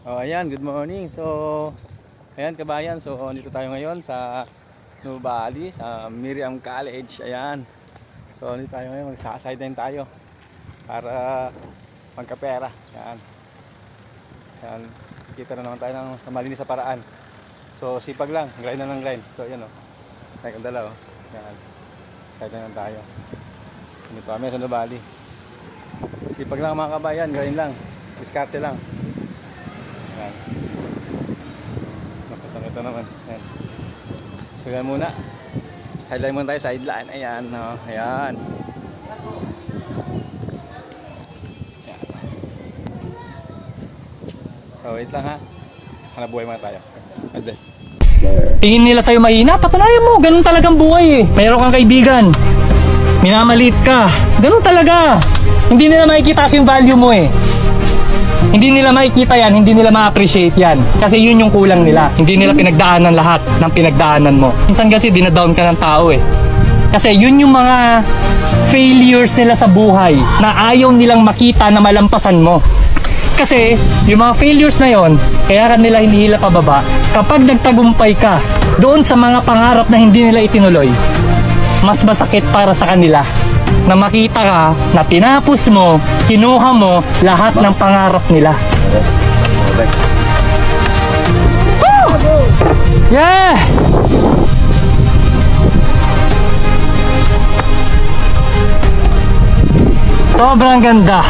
Oh, ayan, good morning. So, ayan kabayan. So, dito tayo ngayon sa Nuvali, sa Miriam College. Ayan. So, dito tayo ngayon. Magsa-sideline tayo para magkapera. Ayan. Ayan. Kita na naman tayo ng sa malinis sa paraan. So, sipag lang. Grind na ng grind. So, ayan o. Ay, kandala o. Ayan. Sideline lang tayo. Dito kami sa Nuvali. Sipag lang mga kabayan. Grind lang. Diskarte lang. Ayan. Nakita naman. Ayan. So yan muna. Sideline muna tayo, sideline. Ayan. Oh. Ayan. Ayan. So wait lang ha. Hanap buhay muna tayo. Address. Tingin nila sa'yo mahina, patunayan mo, ganun talagang buhay eh. Mayroon kang kaibigan, minamaliit ka, ganun talaga. Hindi nila makikita yung value mo eh. Hindi nila makikita yan, hindi nila ma-appreciate yan. Kasi yun yung kulang nila. Hindi nila pinagdaanan lahat ng pinagdaanan mo. Minsan kasi dinadown ka ng tao eh. Kasi yun yung mga failures nila sa buhay na ayaw nilang makita na malampasan mo. Kasi yung mga failures na yon, kaya ka nila hinihila pababa. Kapag nagtagumpay ka doon sa mga pangarap na hindi nila itinuloy, mas masakit para sa kanila na makita ka na tinapos mo, kinuha mo lahat ng pangarap nila. Woo! Yeah! Sobrang ganda.